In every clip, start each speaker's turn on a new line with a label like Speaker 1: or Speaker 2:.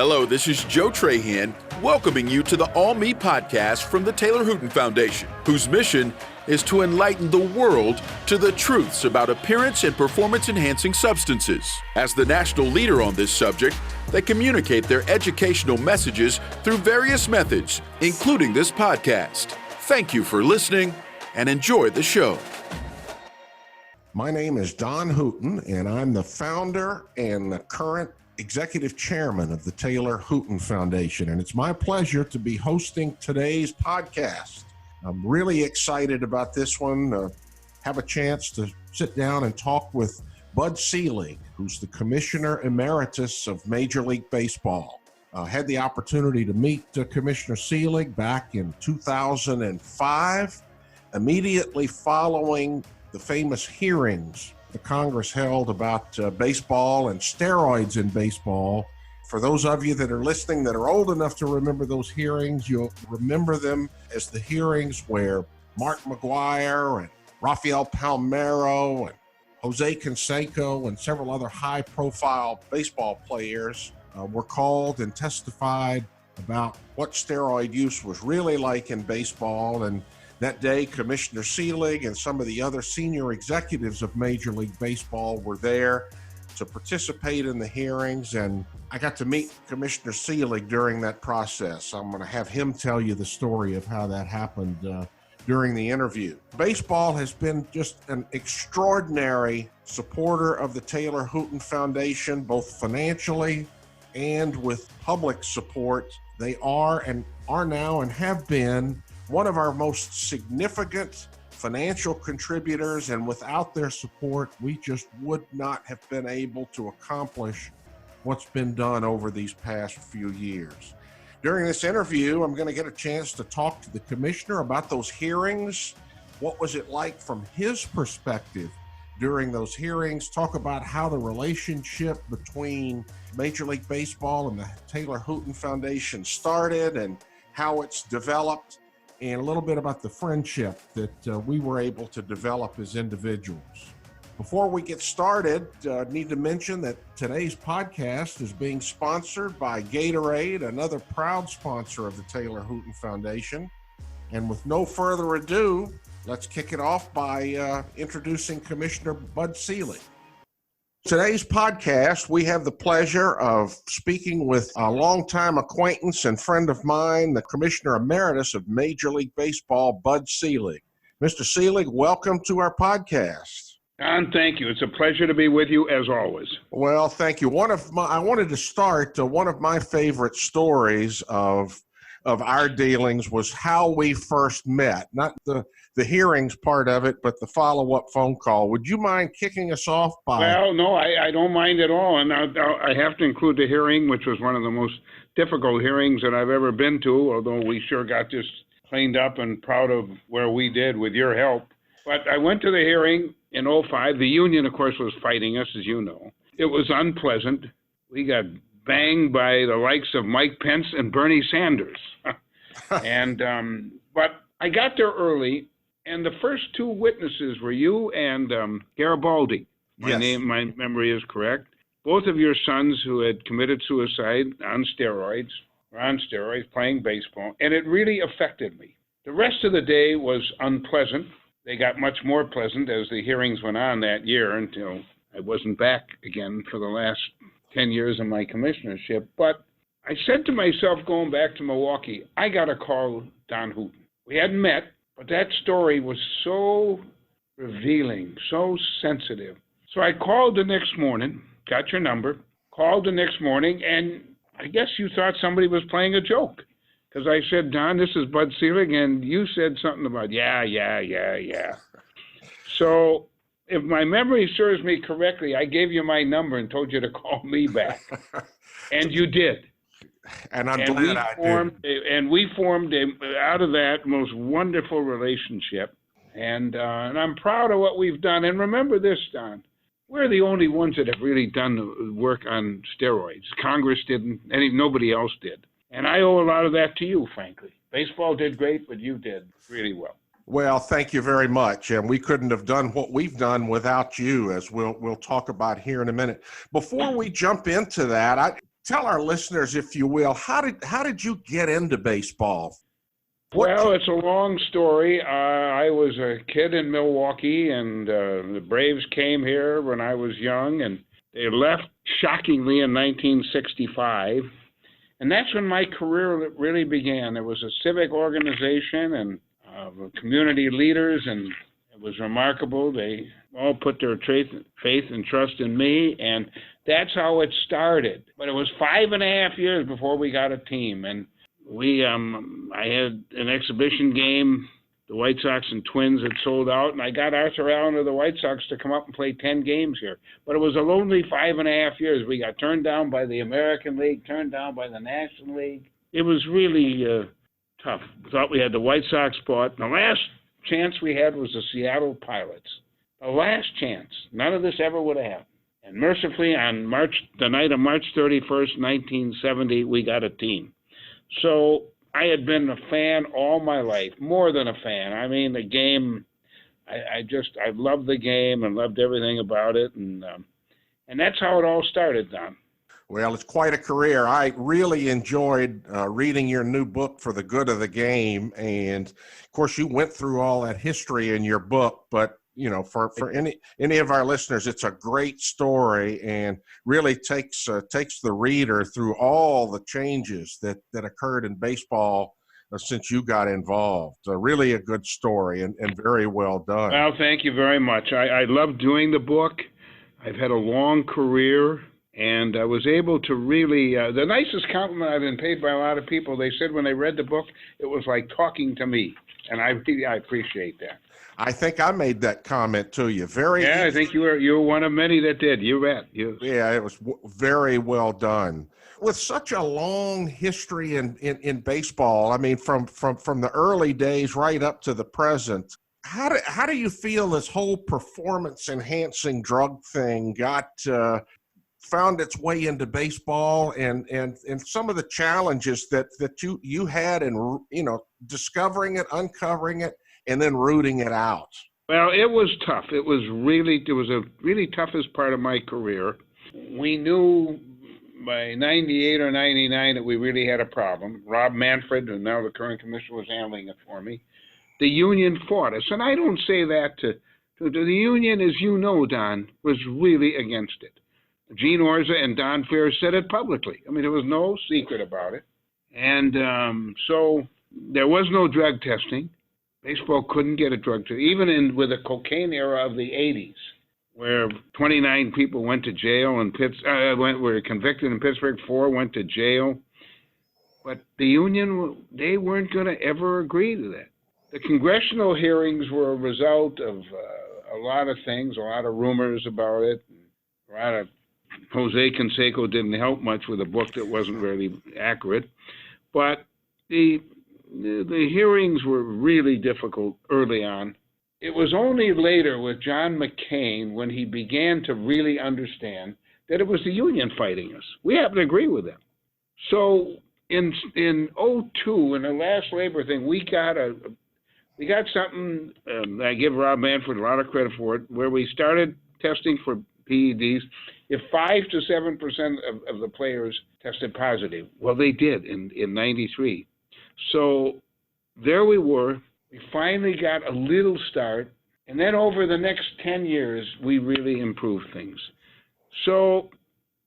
Speaker 1: Hello, this is Joe Trahan, welcoming you to the All Me podcast from the Taylor Hooton Foundation, whose mission is to enlighten the world to the truths about appearance and performance-enhancing substances. As the national leader on this subject, they communicate their educational messages through various methods, including this podcast. Thank you for listening and enjoy the show.
Speaker 2: My name is Don Hooton, and I'm the founder and the current executive chairman of the Taylor Hooton Foundation, and it's my pleasure to be hosting today's podcast. I'm really excited about this one. Have a chance to sit down and talk with Bud Selig, who's the Commissioner Emeritus of Major League Baseball. Had the opportunity to meet Commissioner Selig back in 2005, immediately following the famous hearings the Congress held about baseball and steroids in baseball. For those of you that are listening that are old enough to remember those hearings, you'll remember them as the hearings where Mark McGuire and Rafael Palmeiro and Jose Canseco and several other high-profile baseball players were called and testified about what steroid use was really like in baseball. And that day, Commissioner Selig and some of the other senior executives of Major League Baseball were there to participate in the hearings, and I got to meet Commissioner Selig during that process. I'm going to have him tell you the story of how that happened during the interview. Baseball has been just an extraordinary supporter of the Taylor Hooton Foundation, both financially and with public support. They are now and have been one of our most significant financial contributors, and without their support, we just would not have been able to accomplish what's been done over these past few years. During this interview, I'm going to get a chance to talk to the commissioner about those hearings. What was it like from his perspective during those hearings? Talk about how the relationship between Major League Baseball and the Taylor Hooton Foundation started and how it's developed, and a little bit about the friendship that we were able to develop as individuals. Before we get started, I need to mention that today's podcast is being sponsored by Gatorade, another proud sponsor of the Taylor Hooton Foundation. And with no further ado, let's kick it off by introducing Commissioner Bud Selig. Today's podcast, we have the pleasure of speaking with a longtime acquaintance and friend of mine, the Commissioner Emeritus of Major League Baseball, Bud Selig. Mr. Selig, welcome to our podcast.
Speaker 3: Don, thank you. It's a pleasure to be with you as always.
Speaker 2: Well, thank you. I wanted to start, one of my favorite stories of our dealings was how we first met, not the hearings part of it, but the follow-up phone call. Would you mind kicking us off by?
Speaker 3: Well, no, I don't mind at all. And I have to include the hearing, which was one of the most difficult hearings that I've ever been to, although we sure got this cleaned up and proud of where we did with your help. But I went to the hearing in 2005. The union, of course, was fighting us, as you know. It was unpleasant. We got banged by the likes of Mike Pence and Bernie Sanders. But I got there early, and the first two witnesses were you and Garibaldi. My memory is correct. Both of your sons who had committed suicide on steroids, playing baseball, and it really affected me. The rest of the day was unpleasant. They got much more pleasant as the hearings went on that year until I wasn't back again for the last 10 years of my commissionership. But I said to myself, going back to Milwaukee, I got to call Don Hooton. We hadn't met, but that story was so revealing, so sensitive. So I called the next morning, got your number, called the next morning, and I guess you thought somebody was playing a joke. Because I said, Don, this is Bud Selig, and you said something about, yeah. So if my memory serves me correctly, I gave you my number and told you to call me back. And you did.
Speaker 2: And I'm glad I did.
Speaker 3: And we formed out of that most wonderful relationship. And I'm proud of what we've done. And remember this, Don, we're the only ones that have really done the work on steroids. Congress didn't, nobody else did. And I owe a lot of that to you, frankly. Baseball did great, but you did really well.
Speaker 2: Well, thank you very much. And we couldn't have done what we've done without you, as we'll talk about here in a minute. Before we jump into that, tell our listeners, if you will, how did you get into baseball?
Speaker 3: Well, it's a long story. I was a kid in Milwaukee, and the Braves came here when I was young, and they left shockingly in 1965. And that's when my career really began. There was a civic organization and community leaders, and it was remarkable. They all put their faith and trust in me, and that's how it started. But it was 5.5 years before we got a team, and I had an exhibition game. The White Sox and Twins had sold out, and I got Arthur Allen of the White Sox to come up and play 10 games here. But it was a lonely 5.5 years. We got turned down by the American League, turned down by the National League. It was really tough. Thought we had the White Sox spot. The last chance we had was the Seattle Pilots. The last chance. None of this ever would have happened. And mercifully, on the night of March 31st, 1970, we got a team. So I had been a fan all my life, more than a fan. I mean, the game, I loved the game and loved everything about it. And that's how it all started, Don.
Speaker 2: Well, it's quite a career. I really enjoyed reading your new book, For the Good of the Game. And of course, you went through all that history in your book, but you know, for any of our listeners, it's a great story and really takes the reader through all the changes that occurred in baseball since you got involved. Really a good story and very well done.
Speaker 3: Well, thank you very much. I love doing the book. I've had a long career, and I was able to really, the nicest compliment I've been paid by a lot of people, they said when they read the book, it was like talking to me. And I appreciate that.
Speaker 2: I think I made that comment to you.
Speaker 3: I think you were one of many that did. You bet.
Speaker 2: Yeah, it was very well done. With such a long history in baseball, I mean, from the early days right up to the present, how do you feel this whole performance enhancing drug thing found its way into baseball and some of the challenges that you had in, you know, discovering it, uncovering it, and then rooting it out?
Speaker 3: Well, it was tough. It was a really toughest part of my career. We knew by 98 or 99 that we really had a problem. Rob Manfred, who now the current commissioner, was handling it for me. The union fought us, and I don't say that to the union, as you know, Don, was really against it. Gene Orza and Don Fair said it publicly. I mean, there was no secret about it. And so there was no drug testing. Baseball couldn't get a drug test, even with the cocaine era of the 80s, where 29 people went to jail and were convicted in Pittsburgh, 4 went to jail. But the union, they weren't going to ever agree to that. The congressional hearings were a result of a lot of things, a lot of rumors about it. A lot of Jose Canseco didn't help much with a book that wasn't really accurate. But the hearings were really difficult early on. It was only later with John McCain when he began to really understand that it was the union fighting us. We happened to agree with them. So in 2002, in the last labor thing, we got something, I give Rob Manfred a lot of credit for it, where we started testing for PEDs if 5 to 7% of the players tested positive. Well, they did in 93. So there we were. We finally got a little start. And then over the next 10 years, we really improved things. So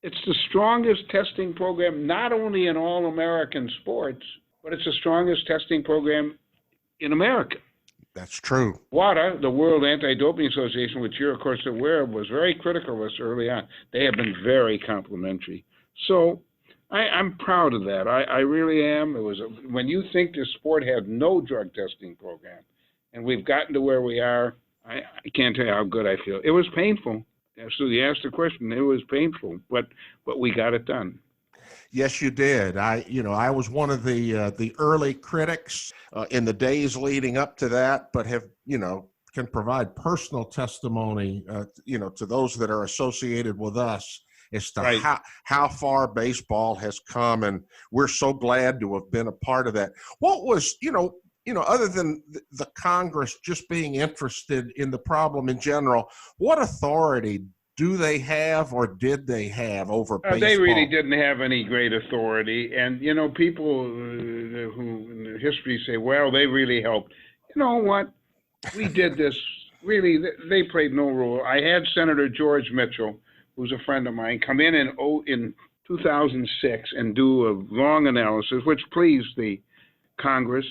Speaker 3: it's the strongest testing program, not only in all American sports, but it's the strongest testing program in America.
Speaker 2: That's true.
Speaker 3: WADA, the World Anti-Doping Association, which you're, of course, aware of, was very critical of us early on. They have been very complimentary. So I'm proud of that. I really am. When you think the sport had no drug testing program, and we've gotten to where we are, I can't tell you how good I feel. It was painful. So you asked the question. It was painful, but we got it done.
Speaker 2: Yes, you did. I was one of the early critics in the days leading up to that, but can provide personal testimony, to those that are associated with us as to
Speaker 3: right.
Speaker 2: how far baseball has come, and we're so glad to have been a part of that. What was, other than the Congress just being interested in the problem in general, what authority do they have or did they have over baseball?
Speaker 3: They really didn't have any great authority. And, you know, people who in the history say, well, they really helped. You know what? We did this. Really, they played no role. I had Senator George Mitchell, who's a friend of mine, come in 2006 and do a long analysis, which pleased the Congress.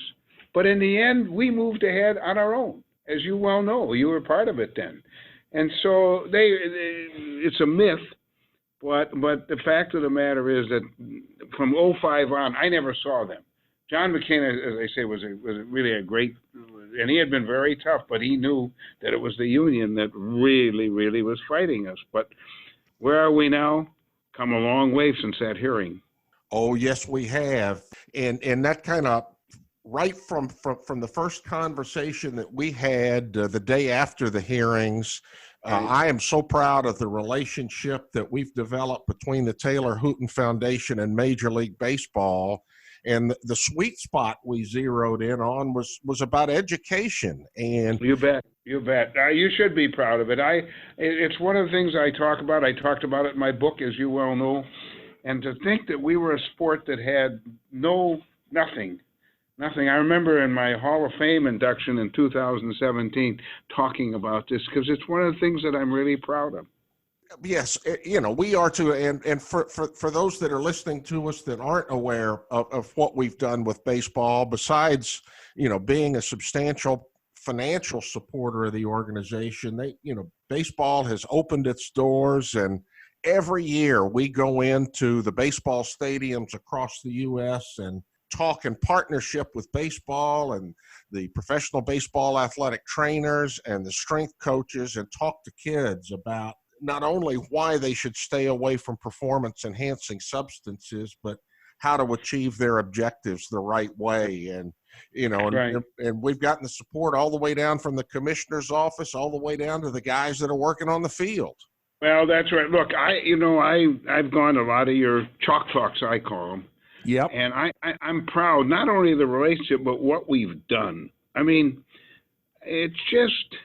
Speaker 3: But in the end, we moved ahead on our own. As you well know, you were part of it then. And so it's a myth, but the fact of the matter is that from 05 on, I never saw them. John McCain, as I say, was really a great, and he had been very tough, but he knew that it was the union that really, really was fighting us. But where are we now? Come a long way since that hearing.
Speaker 2: Oh, yes, we have. And that kind of, right from the first conversation that we had the day after the hearings, I am so proud of the relationship that we've developed between the Taylor Hooton Foundation and Major League Baseball. And the sweet spot we zeroed in on was about education. And
Speaker 3: you bet. You should be proud of it. It's one of the things I talk about. I talked about it in my book, as you well know. And to think that we were a sport that had nothing. I remember in my Hall of Fame induction in 2017 talking about this because it's one of the things that I'm really proud of.
Speaker 2: Yes, you know, we are too. And for those that are listening to us that aren't aware of what we've done with baseball, besides, you know, being a substantial financial supporter of the organization, baseball has opened its doors, and every year we go into the baseball stadiums across the U.S. and talk in partnership with baseball and the professional baseball athletic trainers and the strength coaches and talk to kids about not only why they should stay away from performance-enhancing substances, but how to achieve their objectives the right way. And, you know, and we've gotten the support all the way down from the commissioner's office, all the way down to the guys that are working on the field.
Speaker 3: Well, that's right. Look, I've gone to a lot of your chalk talks, I call them.
Speaker 2: Yep.
Speaker 3: And I'm proud, not only of the relationship, but what we've done. I mean, it's just,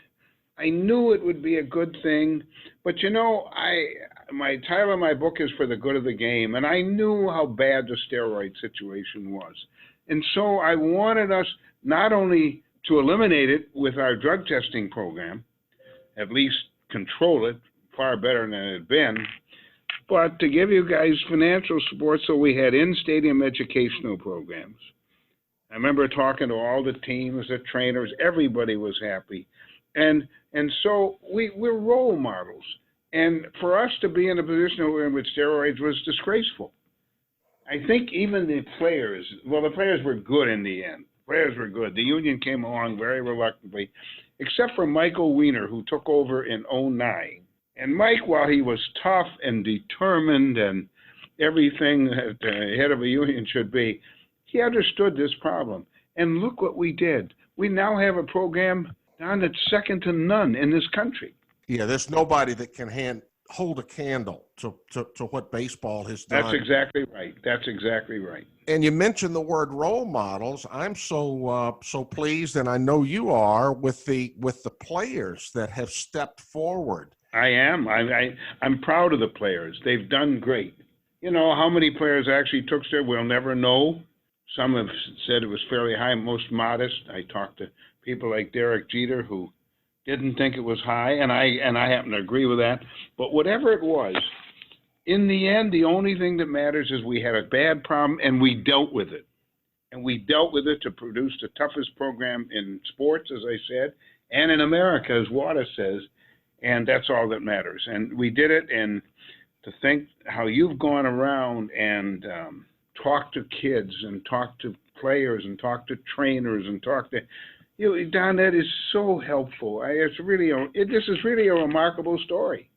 Speaker 3: I knew it would be a good thing, but you know, my title of my book is For the Good of the Game, and I knew how bad the steroid situation was. And so I wanted us not only to eliminate it with our drug testing program, at least control it far better than it had been, but to give you guys financial support so we had in-stadium educational programs. I remember talking to all the teams, the trainers, everybody was happy. And so we're role models. And for us to be in a position we're in with steroids was disgraceful. I think even the players were good in the end. Players were good. The union came along very reluctantly, except for Michael Weiner, who took over in 2009. And Mike, while he was tough and determined and everything that the head of a union should be, he understood this problem. And look what we did. We now have a program, Don, that's second to none in this country.
Speaker 2: Yeah, there's nobody that can hold a candle to what baseball has done.
Speaker 3: That's exactly right.
Speaker 2: And you mentioned the word role models. I'm so pleased, and I know you are, with the players that have stepped forward.
Speaker 3: I am. I'm proud of the players. They've done great. You know, how many players actually took steroids, we'll never know. Some have said it was fairly high, most modest. I talked to people like Derek Jeter who didn't think it was high, and I happen to agree with that. But whatever it was, in the end, the only thing that matters is we had a bad problem, and we dealt with it. And we dealt with it to produce the toughest program in sports, as I said, and in America, as Wada says, and that's all that matters. And we did it, and to think how you've gone around and talked to kids and talked to players and talked to trainers and talked to, Don, that is so helpful. This is really a remarkable story.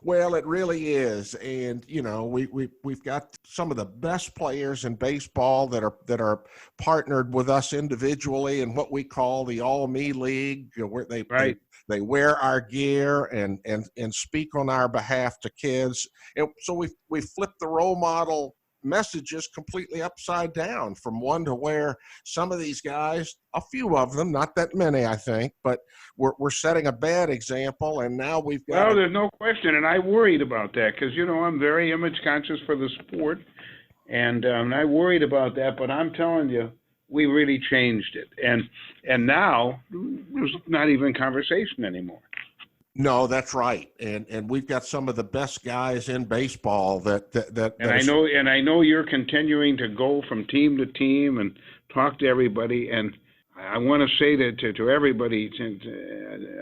Speaker 2: Well, it really is, and you know, we've got some of the best players in baseball that are partnered with us individually in what we call the All Me League, where they wear our gear and speak on our behalf to kids. And so we flipped the role model messages completely upside down from one to where some of these guys, a few of them, not that many, I think, but we're setting a bad example, and now we've got...
Speaker 3: Well, there's no question, and I worried about that because, I'm very image conscious for the sport, and I worried about that, but I'm telling you, we really changed it. And now there's not even conversation anymore.
Speaker 2: No, that's right. And we've got some of the best guys in baseball that
Speaker 3: I know you're continuing to go from team to team and talk to everybody. And I want to say that to everybody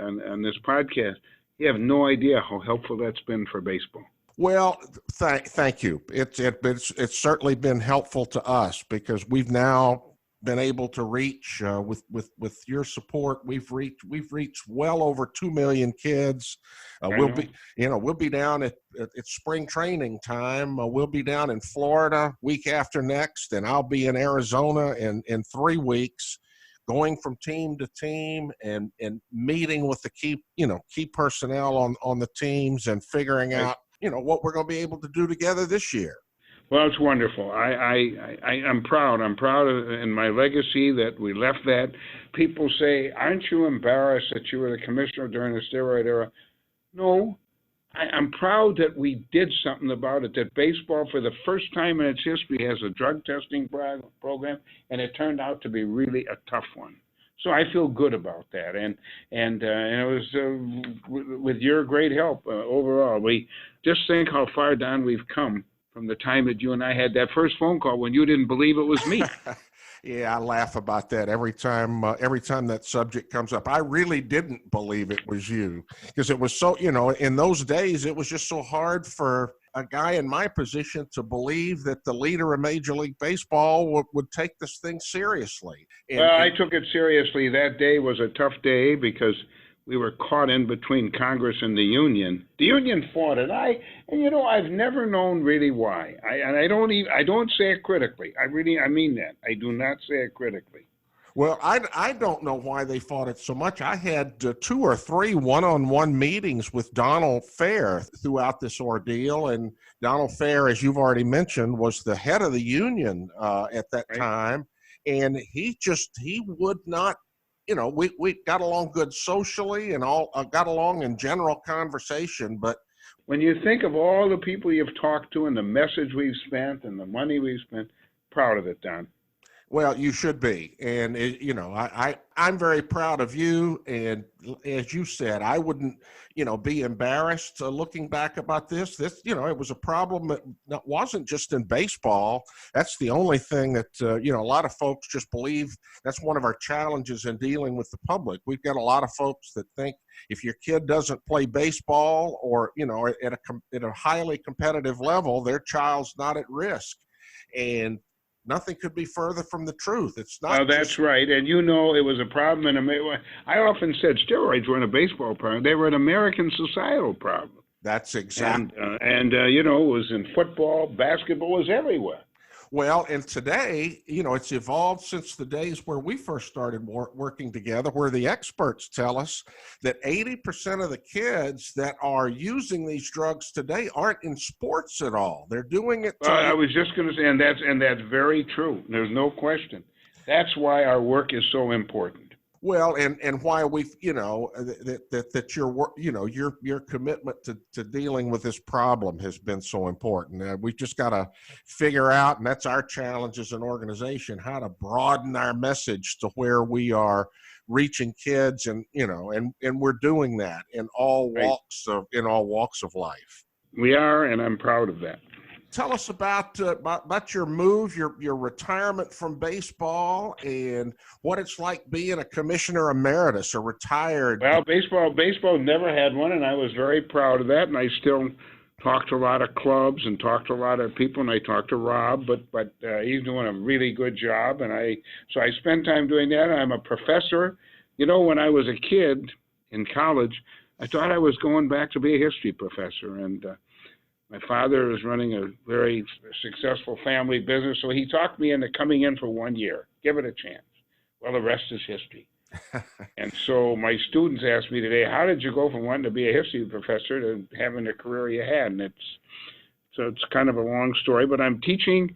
Speaker 3: on this podcast, you have no idea how helpful that's been for baseball.
Speaker 2: Well, thank you. It's certainly been helpful to us because we've now been able to reach with your support. We've reached well over 2 million kids. We'll be down at spring training time. We'll be down in Florida week after next, and I'll be in Arizona in 3 weeks, going from team to team and meeting with the key personnel on the teams and figuring out what we're going to be able to do together this year.
Speaker 3: Well, it's wonderful. I'm proud. I'm proud in my legacy that we left that. People say, aren't you embarrassed that you were the commissioner during the steroid era? No, I'm proud that we did something about it, that baseball for the first time in its history has a drug testing program, and it turned out to be really a tough one. So I feel good about that, and it was with your great help overall. We just think how far down we've come from the time that you and I had that first phone call when you didn't believe it was me.
Speaker 2: Yeah, I laugh about that every time that subject comes up. I really didn't believe it was you because it was so, in those days, it was just so hard for a guy in my position to believe that the leader of Major League Baseball would take this thing seriously.
Speaker 3: I took it seriously. That day was a tough day because we were caught in between Congress and the union. The union fought it. I've never known really why. I don't say it critically. I mean that. I do not say it critically.
Speaker 2: Well, I don't know why they fought it so much. I had 2 or 3 one-on-one meetings with Donald Fair throughout this ordeal, and Donald Fair, as you've already mentioned, was the head of the union at that time, and he would not. We got along good socially and all got along in general conversation. But
Speaker 3: when you think of all the people you've talked to and the message we've spent and the money we've spent, proud of it, Don.
Speaker 2: Well, you should be. And, I'm very proud of you. And as you said, I wouldn't, be embarrassed looking back about this. It was a problem that wasn't just in baseball. That's the only thing that, a lot of folks just believe that's one of our challenges in dealing with the public. We've got a lot of folks that think if your kid doesn't play baseball or, at a highly competitive level, their child's not at risk. And nothing could be further from the truth. It's not.
Speaker 3: Oh, that's right. And it was a problem I often said steroids weren't a baseball problem. They were an American societal problem.
Speaker 2: That's exactly.
Speaker 3: It was in football, basketball, was everywhere.
Speaker 2: Well, and today, it's evolved since the days where we first started working together, where the experts tell us that 80% of the kids that are using these drugs today aren't in sports at all. They're doing it.
Speaker 3: I was just going to say, and that's very true. There's no question. That's why our work is so important.
Speaker 2: Well, and why we've, that your commitment to dealing with this problem has been so important. We've just got to figure out, and that's our challenge as an organization, how to broaden our message to where we are reaching kids, and we're doing that in all walks of life.
Speaker 3: We are, and I'm proud of that.
Speaker 2: Tell us about your move, your retirement from baseball, and what it's like being a commissioner emeritus or retired.
Speaker 3: Well, baseball never had one, and I was very proud of that. And I still talk to a lot of clubs and talk to a lot of people, and I talk to Rob, but he's doing a really good job, and I spend time doing that. I'm a professor. When I was a kid in college, I thought I was going back to be a history professor, and my father was running a very successful family business, so he talked me into coming in for 1 year. Give it a chance. Well, the rest is history. And so my students asked me today, how did you go from wanting to be a history professor to having the career you had? And it's So it's kind of a long story, but I'm teaching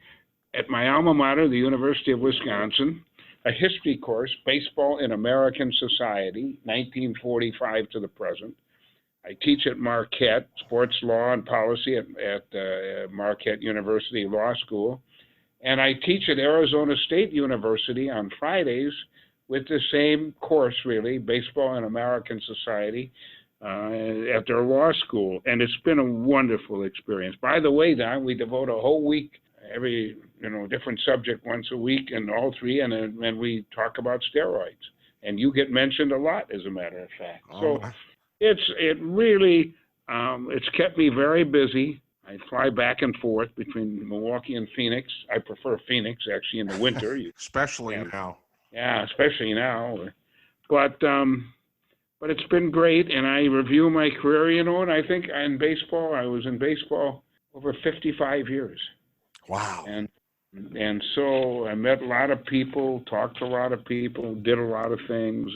Speaker 3: at my alma mater, the University of Wisconsin, a history course, Baseball in American Society, 1945 to the present. I teach at Marquette, sports law and policy at Marquette University Law School. And I teach at Arizona State University on Fridays with the same course, really, Baseball in American Society, at their law school. And it's been a wonderful experience. By the way, Don, we devote a whole week, every different subject once a week, and all three, and then we talk about steroids. And you get mentioned a lot, as a matter of fact. So it really it's kept me very busy. I fly back and forth between Milwaukee and Phoenix. I prefer Phoenix, actually, in the winter.
Speaker 2: Especially now.
Speaker 3: Yeah, especially now. But it's been great, and I review my career, and I think in baseball, I was in baseball over 55 years.
Speaker 2: Wow.
Speaker 3: And so I met a lot of people, talked to a lot of people, did a lot of things.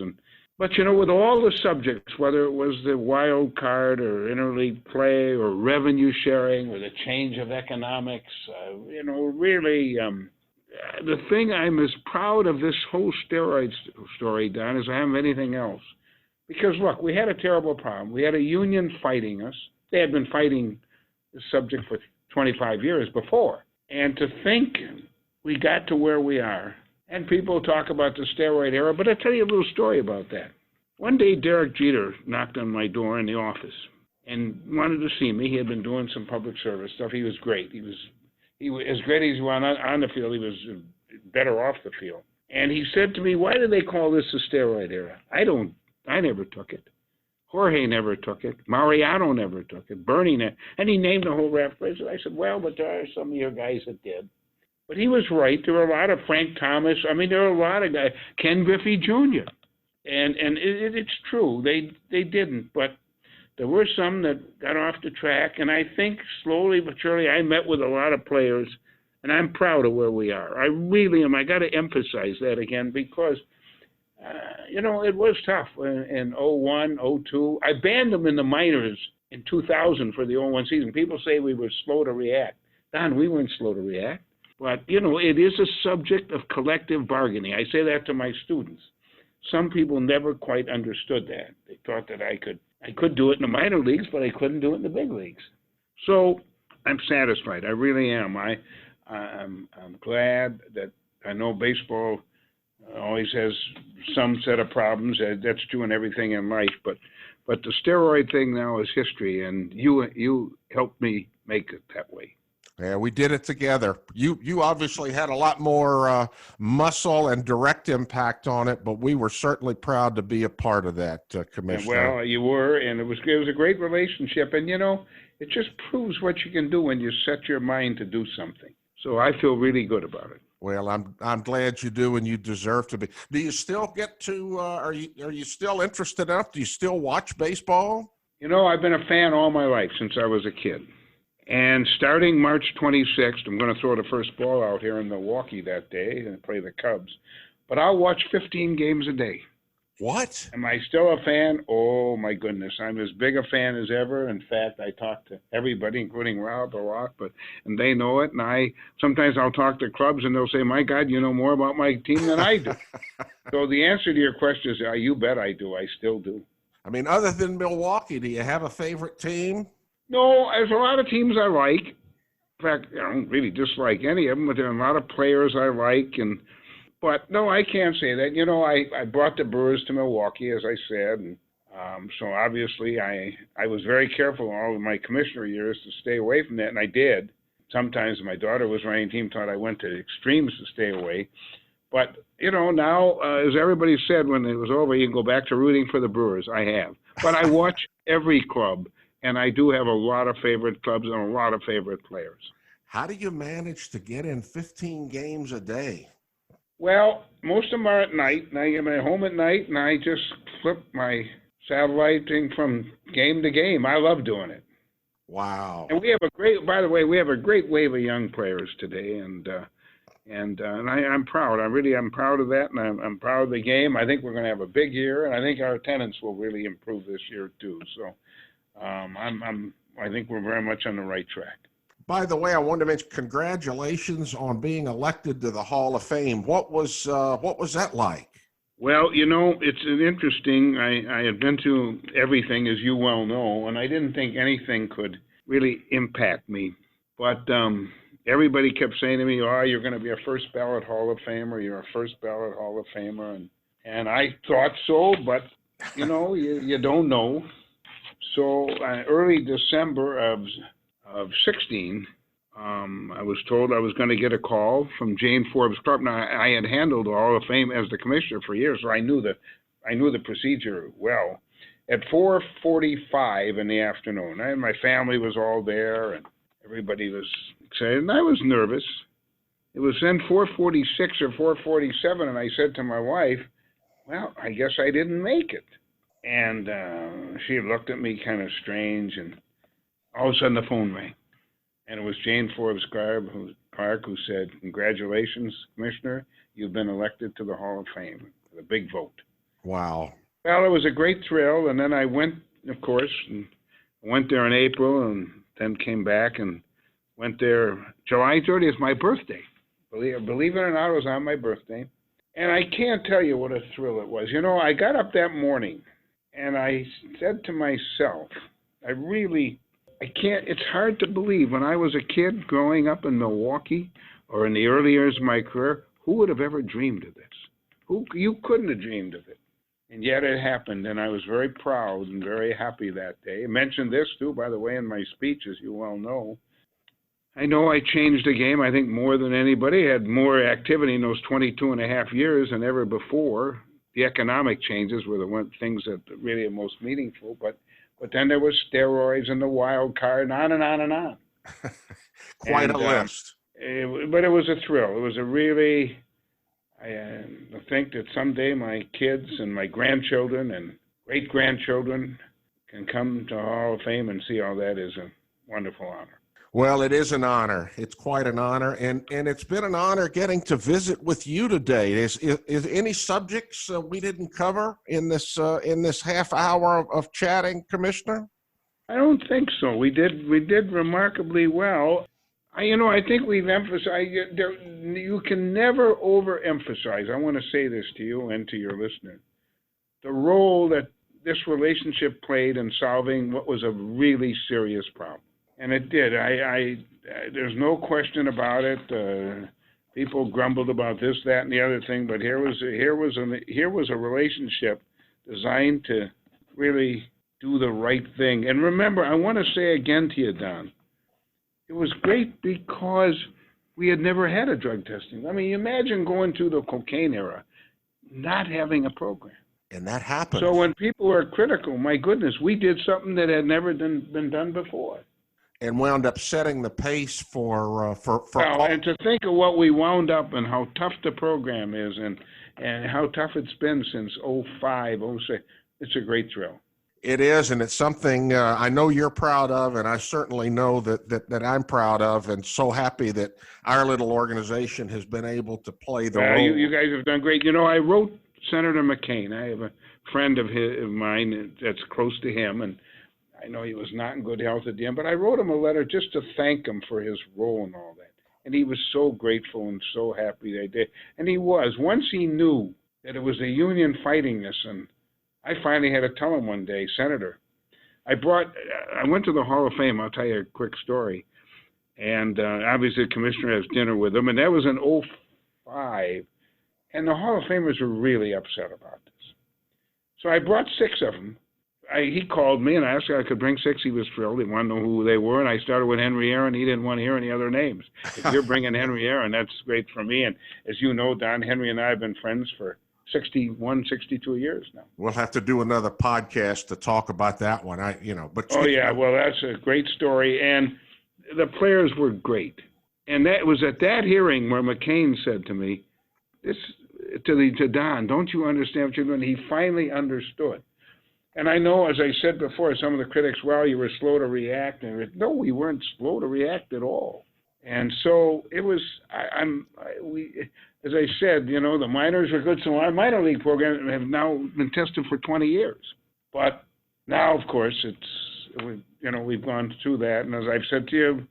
Speaker 3: But, with all the subjects, whether it was the wild card or interleague play or revenue sharing or the change of economics, really, the thing I'm as proud of this whole steroids story, Don, as I am anything else. Because, look, we had a terrible problem. We had a union fighting us. They had been fighting the subject for 25 years before. And to think we got to where we are, and people talk about the steroid era, but I'll tell you a little story about that. One day, Derek Jeter knocked on my door in the office and wanted to see me. He had been doing some public service stuff. He was great. He was as great as he was on the field. He was better off the field. And he said to me, "Why do they call this the steroid era?" I never took it. Jorge never took it. Mariano never took it. Bernie never. And he named the whole raft place. I said, well, but there are some of your guys that did. But he was right. There were a lot of Frank Thomas. I mean, there were a lot of guys. Ken Griffey Jr. And it's true. They didn't. But there were some that got off the track. And I think slowly but surely I met with a lot of players. And I'm proud of where we are. I really am. I got to emphasize that again because it was tough in 01, 02. I banned them in the minors in 2000 for the 01 season. People say we were slow to react. Don, we weren't slow to react. But, it is a subject of collective bargaining. I say that to my students. Some people never quite understood that. They thought that I could do it in the minor leagues, but I couldn't do it in the big leagues. So I'm satisfied. I really am. I'm glad that I know baseball always has some set of problems. That's true in everything in life. But the steroid thing now is history, and you helped me make it that way.
Speaker 2: Yeah, we did it together. You obviously had a lot more muscle and direct impact on it, but we were certainly proud to be a part of that, Commissioner.
Speaker 3: Well, you were, and it was a great relationship. And, it just proves what you can do when you set your mind to do something. So I feel really good about it.
Speaker 2: Well, I'm glad you do, and you deserve to be. Do you still get to? Are you still interested enough? Do you still watch baseball?
Speaker 3: I've been a fan all my life since I was a kid. And starting March 26th, I'm going to throw the first ball out here in Milwaukee that day and play the Cubs. But I'll watch 15 games a day.
Speaker 2: What?
Speaker 3: Am I still a fan? Oh, my goodness. I'm as big a fan as ever. In fact, I talk to everybody, including Rob a lot, and they know it. And sometimes I'll talk to clubs, and they'll say, my God, you know more about my team than I do. So the answer to your question is, you bet I do. I still do.
Speaker 2: I mean, other than Milwaukee, do you have a favorite team?
Speaker 3: No, there's a lot of teams I like. In fact, I don't really dislike any of them, but there are a lot of players I like. But no, I can't say that. I brought the Brewers to Milwaukee, as I said. And so obviously I was very careful all of my commissioner years to stay away from that, and I did. Sometimes my daughter was running team, thought I went to extremes to stay away. But, now, as everybody said when it was over, you can go back to rooting for the Brewers. I have. But I watch every club. And I do have a lot of favorite clubs and a lot of favorite players.
Speaker 2: How do you manage to get in 15 games a day?
Speaker 3: Well, most of them are at night, and I get my home at night, and I just flip my satellite thing from game to game. I love doing it.
Speaker 2: Wow.
Speaker 3: And we have a great wave of young players today, and I'm proud. I'm proud of that, and I'm proud of the game. I think we're going to have a big year, and I think our attendance will really improve this year too. So. I think we're very much on the right track.
Speaker 2: By the way, I wanted to mention congratulations on being elected to the Hall of Fame. What was that like?
Speaker 3: Well, it's an interesting. I had been to everything, as you well know, and I didn't think anything could really impact me. But everybody kept saying to me, "Oh, you're going to be a first ballot Hall of Famer. You're a first ballot Hall of Famer," and I thought so, but you don't know. So early December of 16, I was told I was going to get a call from Jane Forbes Clark. Now, I had handled the Hall of Fame as the commissioner for years, so I knew the procedure well. At 4:45 in the afternoon, my family was all there, and everybody was excited, and I was nervous. It was then 4:46 or 4:47, and I said to my wife, "Well, I guess I didn't make it." And she looked at me kind of strange, and all of a sudden the phone rang. And it was Jane Forbes Clark who said, "Congratulations, Commissioner. You've been elected to the Hall of Fame with a big vote."
Speaker 2: Wow.
Speaker 3: Well, it was a great thrill. And then I went, of course, and went there in April and then came back and went there. July 30th, my birthday. Believe it or not, it was on my birthday. And I can't tell you what a thrill it was. I got up that morning and I said to myself, it's hard to believe when I was a kid growing up in Milwaukee or in the early years of my career, who would have ever dreamed of this? You couldn't have dreamed of it. And yet it happened, and I was very proud and very happy that day. I mentioned this, too, by the way, in my speech, as you well know. I know I changed the game, I think, more than anybody. I had more activity in those 22 and a half years than ever before. The economic changes were the things that really are most meaningful, but then there was steroids and the wild card and on and on and on.
Speaker 2: Quite a list.
Speaker 3: But it was a thrill. It was a really, I think that someday my kids and my grandchildren and great-grandchildren can come to Hall of Fame and see all that is a wonderful honor.
Speaker 2: Well, it is an honor. It's quite an honor, and it's been an honor getting to visit with you today. Is any subjects we didn't cover in this half hour of chatting, Commissioner?
Speaker 3: I don't think so. We did remarkably well. I think we've emphasized. You can never overemphasize. I want to say this to you and to your listeners: the role that this relationship played in solving what was a really serious problem. And it did. There's no question about it. People grumbled about this, that, and the other thing, but here was a relationship designed to really do the right thing. And remember, I want to say again to you, Don, it was great because we had never had a drug testing. I mean, imagine going through the cocaine era, not having a program.
Speaker 2: And that happened.
Speaker 3: So when people were critical, my goodness, we did something that had never been done before.
Speaker 2: And wound up setting the pace for
Speaker 3: and to think of what we wound up and how tough the program is and how tough it's been since 05, 06, it's a great thrill.
Speaker 2: It is, and it's something I know you're proud of, and I certainly know that I'm proud of, and so happy that our little organization has been able to play the role.
Speaker 3: You guys have done great. I wrote Senator McCain. I have a friend of mine that's close to him, and I know he was not in good health at the end, but I wrote him a letter just to thank him for his role and all that. And he was so grateful and so happy they did. And he was. Once he knew that it was the union fighting this, and I finally had to tell him one day, Senator, I went to the Hall of Fame. I'll tell you a quick story. And obviously the commissioner has dinner with him, and that was in 05. And the Hall of Famers were really upset about this. So I brought 6 of them. He called me and I asked if I could bring 6. He was thrilled. He wanted to know who they were. And I started with Henry Aaron. He didn't want to hear any other names. If you're bringing Henry Aaron, that's great for me. And as you know, Don, Henry and I have been friends for 61, 62 years now.
Speaker 2: We'll have to do another podcast to talk about that one.
Speaker 3: Oh yeah, well, that's a great story. And the players were great. And that was at that hearing where McCain said to me, to Don, don't you understand what you're doing? He finally understood. And I know, as I said before, some of the critics, well, you were slow to react. And no, we weren't slow to react at all. And so it was, as I said, the minors are good. So our minor league program have now been tested for 20 years. But now, of course, we've gone through that. And as I've said to you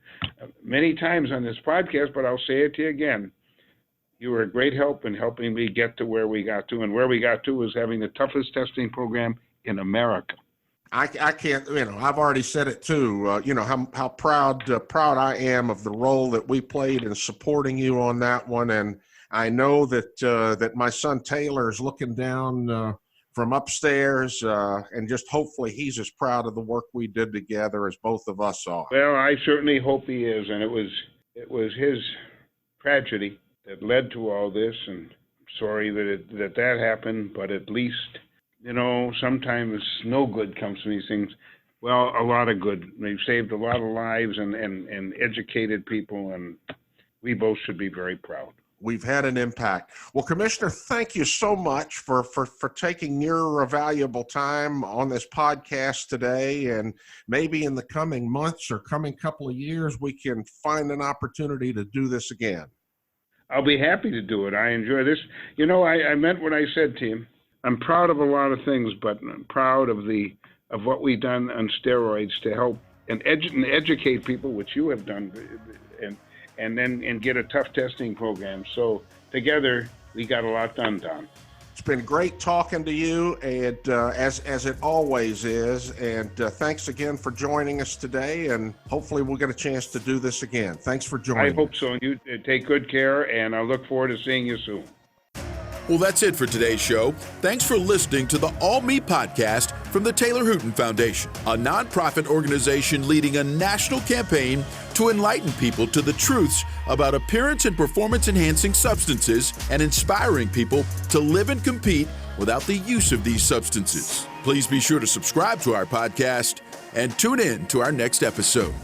Speaker 3: many times on this podcast, but I'll say it to you again, you were a great help in helping me get to where we got to. And where we got to was having the toughest testing program in America.
Speaker 2: I can't, I've already said it too, how proud I am of the role that we played in supporting you on that one. And I know that my son Taylor is looking down from upstairs, and just hopefully he's as proud of the work we did together as both of us are.
Speaker 3: Well, I certainly hope he is. And it was his tragedy that led to all this. And sorry that happened, but at least, sometimes no good comes from these things. Well, a lot of good. They've saved a lot of lives and educated people, and we both should be very proud.
Speaker 2: We've had an impact. Well, Commissioner, thank you so much for taking your valuable time on this podcast today. And maybe in the coming months or coming couple of years, we can find an opportunity to do this again.
Speaker 3: I'll be happy to do it. I enjoy this. I meant what I said to you. I'm proud of a lot of things, but I'm proud of what we've done on steroids to help and educate people, which you have done, and get a tough testing program. So together, we got a lot done, Don.
Speaker 2: It's been great talking to you, and as it always is. And thanks again for joining us today. And hopefully, we'll get a chance to do this again. Thanks for joining.
Speaker 3: I hope so. And you take good care, and I look forward to seeing you soon.
Speaker 1: Well, that's it for today's show. Thanks for listening to the All Me podcast from the Taylor Hooton Foundation, a nonprofit organization leading a national campaign to enlighten people to the truths about appearance and performance-enhancing substances and inspiring people to live and compete without the use of these substances. Please be sure to subscribe to our podcast and tune in to our next episode.